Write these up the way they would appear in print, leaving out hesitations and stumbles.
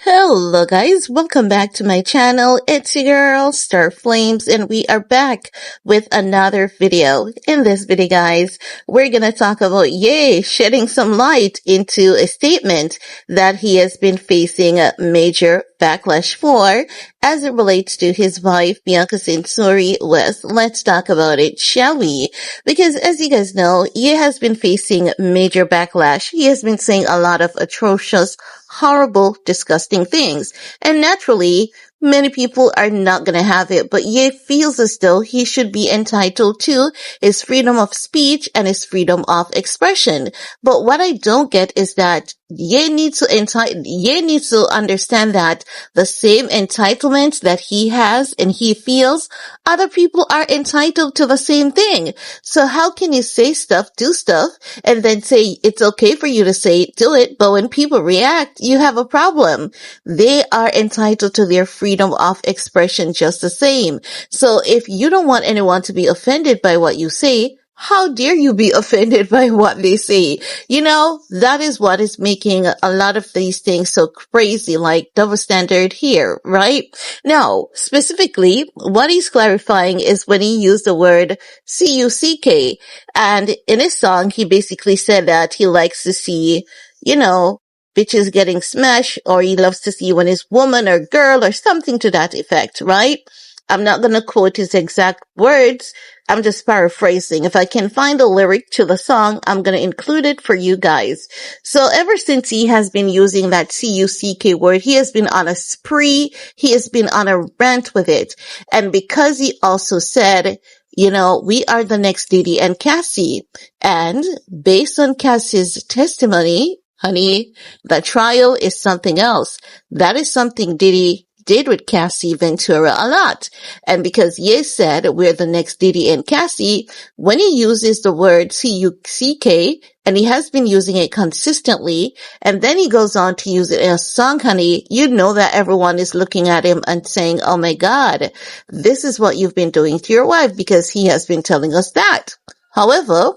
Hello guys, welcome back to my channel. It's your girl, Star Flames, and we are back with another video. In this video guys, we're gonna talk about Ye shedding some light into a statement that he has been facing a major backlash for as it relates to his wife, Bianca Censori West. Let's talk about it, shall we? Because as you guys know, Ye has been facing major backlash. He has been saying a lot of atrocious, horrible, disgusting things. And naturally, many people are not going to have it, but Ye feels as though he should be entitled to his freedom of speech and his freedom of expression. But what I don't get is that Ye needs to understand that the same entitlements that he has and he feels, other people are entitled to the same thing. So how can you say stuff, do stuff, and then say it's okay for you to say it, do it, but when people react, you have a problem. They are entitled to their freedom of expression just the same. So if you don't want anyone to be offended by what you say, how dare you be offended by what they say? You know, that is what is making a lot of these things so crazy, like double standard here, right? Now, specifically, what he's clarifying is when he used the word cuck. And in his song, he basically said that he likes to see, bitches getting smashed, or he loves to see when it's woman or girl or something to that effect, right? I'm not going to quote his exact words. I'm just paraphrasing. If I can find a lyric to the song, I'm going to include it for you guys. So ever since he has been using that cuck word, he has been on a spree. He has been on a rant with it. And because he also said, we are the next Diddy and Cassie. And based on Cassie's testimony, honey, the trial is something else. That is something Diddy did with Cassie Ventura a lot. And because Ye said we're the next Diddy and Cassie, when he uses the word cuck, and he has been using it consistently, and then he goes on to use it in a song, honey, you know that everyone is looking at him and saying, oh my God, this is what you've been doing to your wife, because he has been telling us that. However,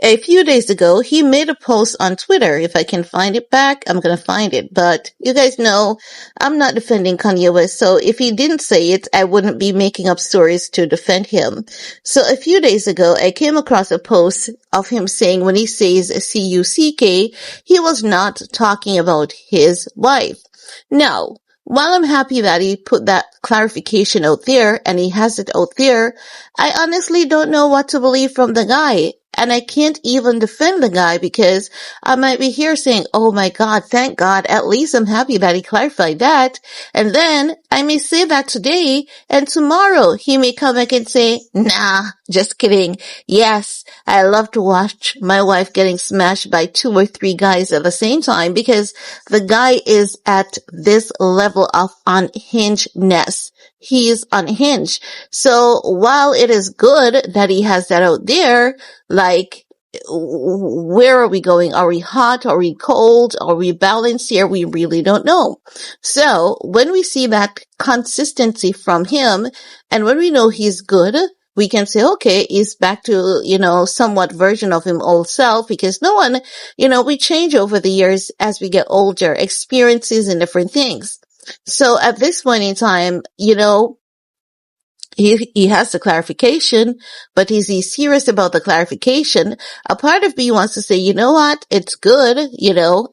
a few days ago, he made a post on Twitter. If I can find it back, I'm going to find it. But you guys know I'm not defending Kanye West, so if he didn't say it, I wouldn't be making up stories to defend him. So a few days ago, I came across a post of him saying when he says cuck, he was not talking about his wife. Now, while I'm happy that he put that clarification out there and he has it out there, I honestly don't know what to believe from the guy. And I can't even defend the guy because I might be here saying, oh my God, thank God, at least I'm happy that he clarified that. And then I may say that today, and tomorrow he may come back and say, nah, just kidding. Yes, I love to watch my wife getting smashed by 2 or 3 guys at the same time because the guy is at this level of unhingedness. He is unhinged. So while it is good that he has that out there, like, where are we going? Are we hot? Are we cold? Are we balanced here? We really don't know. So when we see that consistency from him, and when we know he's good, we can say, okay, he's back to, somewhat version of him old self, because no one, we change over the years as we get older, experiences and different things. So at this point in time, he has the clarification, but is he serious about the clarification? A part of me wants to say, you know what? It's good,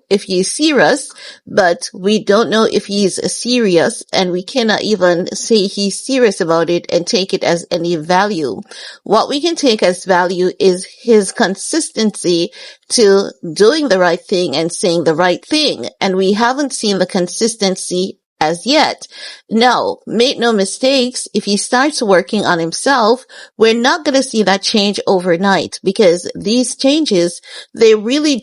if he's serious, but we don't know if he's serious, and we cannot even say he's serious about it and take it as any value. What we can take as value is his consistency to doing the right thing and saying the right thing. And we haven't seen the consistency as yet. No, make no mistakes. If he starts working on himself, we're not going to see that change overnight, because these changes, they really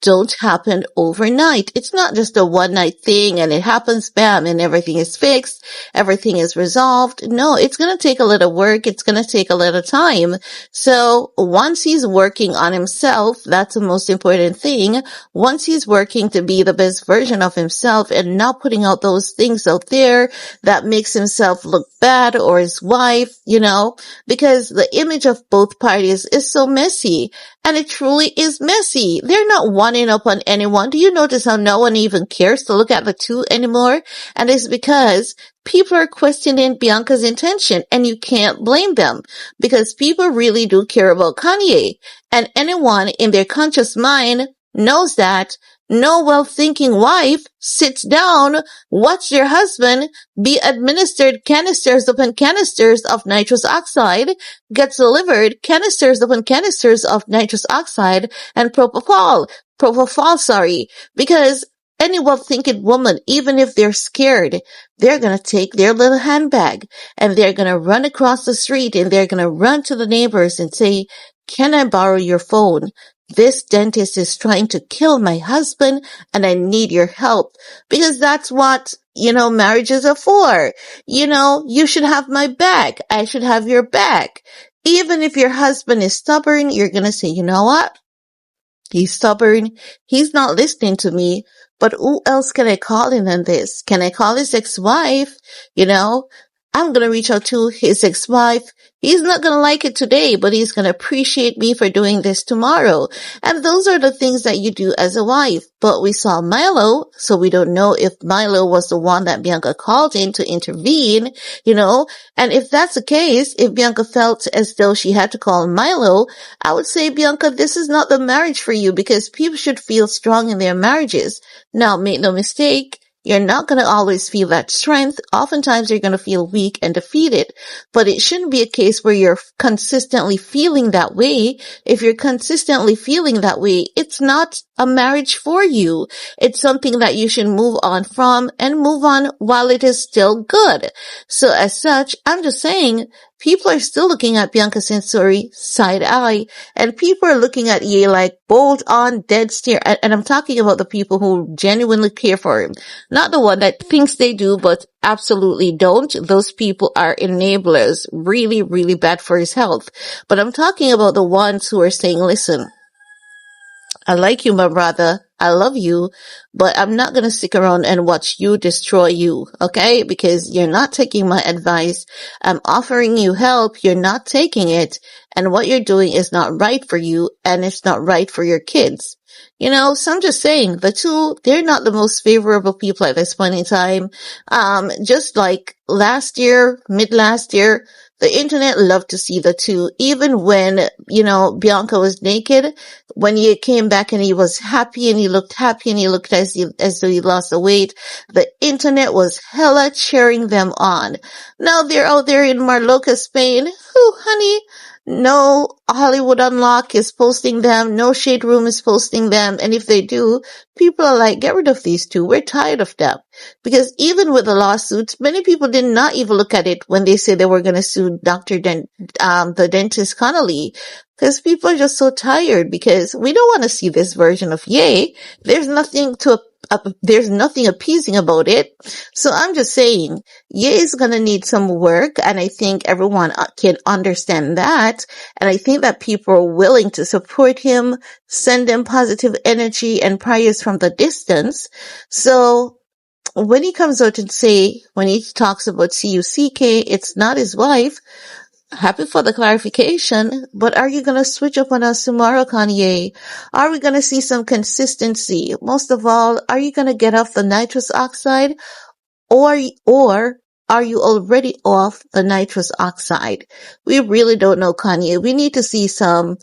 don't happen overnight. It's not just a one night thing and it happens, bam, and everything is fixed. Everything is resolved. No, it's going to take a little work. It's going to take a little time. So once he's working on himself, that's the most important thing. Once he's working to be the best version of himself and not putting out those things out there that makes himself look bad or his wife, because the image of both parties is so messy. And it truly is messy. They're not one up on anyone. Do you notice how no one even cares to look at the two anymore? And it's because people are questioning Bianca's intention, and you can't blame them because people really do care about Kanye. And anyone in their conscious mind knows that no well-thinking wife sits down, watch their husband be administered canisters upon canisters of nitrous oxide, gets delivered canisters upon canisters of nitrous oxide and propofol, because any well-thinking woman, even if they're scared, they're going to take their little handbag and they're going to run across the street and they're going to run to the neighbors and say, "Can I borrow your phone? This dentist is trying to kill my husband and I need your help." Because that's what, marriages are for. You should have my back. I should have your back. Even if your husband is stubborn, you're going to say, "You know what? He's stubborn. He's not listening to me. But who else can I call in on this? Can I call his ex-wife? I'm going to reach out to his ex-wife. He's not going to like it today, but he's going to appreciate me for doing this tomorrow." And those are the things that you do as a wife. But we saw Milo, so we don't know if Milo was the one that Bianca called in to intervene, And if that's the case, if Bianca felt as though she had to call Milo, I would say, Bianca, this is not the marriage for you because people should feel strong in their marriages. Now, make no mistake, you're not going to always feel that strength. Oftentimes you're going to feel weak and defeated, but it shouldn't be a case where you're consistently feeling that way. If you're consistently feeling that way, it's not a marriage for you. It's something that you should move on from and move on while it is still good. So as such, I'm just saying, people are still looking at Bianca Censori side eye, and people are looking at Ye like bolt on, dead stare. And I'm talking about the people who genuinely care for him, not the one that thinks they do, but absolutely don't. Those people are enablers, really, really bad for his health. But I'm talking about the ones who are saying, "Listen, I like you, my brother. I love you, but I'm not going to stick around and watch you destroy you, okay? Because you're not taking my advice. I'm offering you help. You're not taking it. And what you're doing is not right for you, and it's not right for your kids." So I'm just saying, the two, they're not the most favorable people at this point in time. Just like last year, mid last year, the internet loved to see the two, even when, Bianca was naked, when he came back and he was happy and he looked happy and he looked as though he lost the weight, the internet was hella cheering them on. Now they're out there in Marloca, Spain. Ooh, honey, no Hollywood Unlock is posting them. No Shade Room is posting them. And if they do, people are like, "Get rid of these two. We're tired of them." Because even with the lawsuits, many people did not even look at it when they said they were going to sue the dentist Connolly. Because people are just so tired because we don't want to see this version of Ye. There's nothing appeasing about it. So I'm just saying, Ye is going to need some work, and I think everyone can understand that. And I think that people are willing to support him, send him positive energy and prayers from the distance. So when he comes out and when he talks about CUCK, it's not his wife. Happy for the clarification, but are you going to switch up on us tomorrow, Kanye? Are we going to see some consistency? Most of all, are you going to get off the nitrous oxide, or are you already off the nitrous oxide? We really don't know, Kanye. We need to see some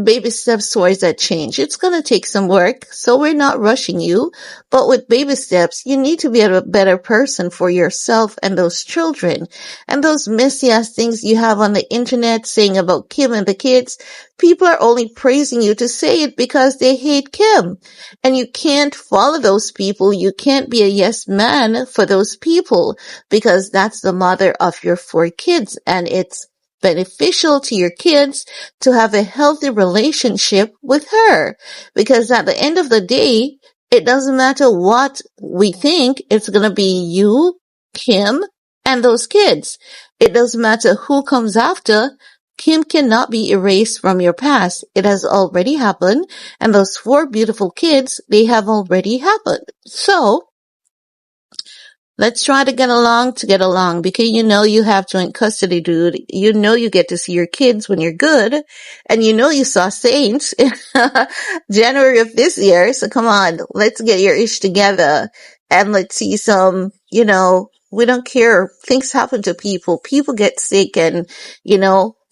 baby steps towards that change. It's going to take some work, so we're not rushing you. But with baby steps, you need to be a better person for yourself and those children. And those messy ass things you have on the internet saying about Kim and the kids, people are only praising you to say it because they hate Kim. And you can't follow those people. You can't be a yes man for those people because that's the mother of your 4 kids, and it's beneficial to your kids to have a healthy relationship with her, because at the end of the day, it doesn't matter what we think, it's going to be you, Kim, and those kids. It doesn't matter who comes after. Kim cannot be erased from your past. It has already happened, and those 4 beautiful kids, they have already happened. So Let's try to get along because you know you have joint custody, dude. You know you get to see your kids when you're good, and you know you saw Saints in January of this year. So come on, let's get your ish together and let's see some, we don't care. Things happen to people. People get sick and,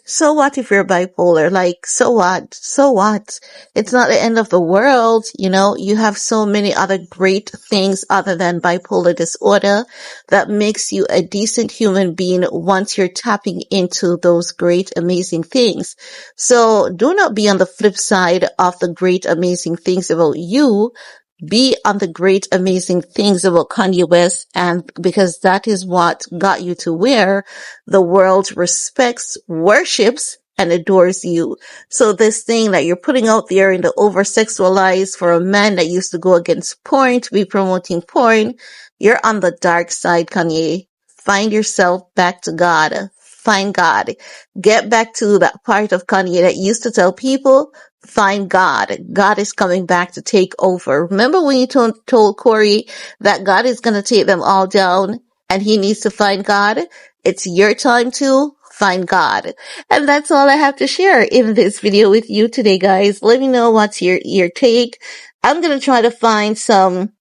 so what if you're bipolar? Like, so what? So what? It's not the end of the world. You have so many other great things other than bipolar disorder that makes you a decent human being once you're tapping into those great, amazing things. So do not be on the flip side of the great, amazing things about you. Be on the great, amazing things about Kanye West, and because that is what got you to where the world respects, worships, and adores you. So this thing that you're putting out there in the over-sexualized for a man that used to go against porn to be promoting porn, you're on the dark side, Kanye. Find yourself back to God. Find God. Get back to that part of Kanye that used to tell people, find God. God is coming back to take over. Remember when you told Corey that God is going to take them all down and he needs to find God? It's your time to find God. And that's all I have to share in this video with you today, guys. Let me know what's your take. I'm going to try to find some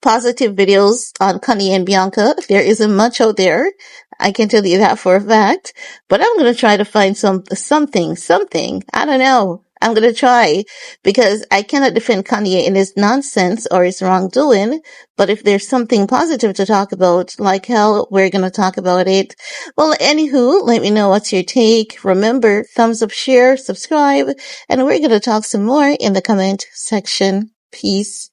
positive videos on Kanye and Bianca. There isn't much out there. I can tell you that for a fact. But I'm going to try to find something. I don't know. I'm going to try because I cannot defend Kanye in his nonsense or his wrongdoing. But if there's something positive to talk about, like hell, we're going to talk about it. Well, anywho, let me know what's your take. Remember, thumbs up, share, subscribe, and we're going to talk some more in the comment section. Peace.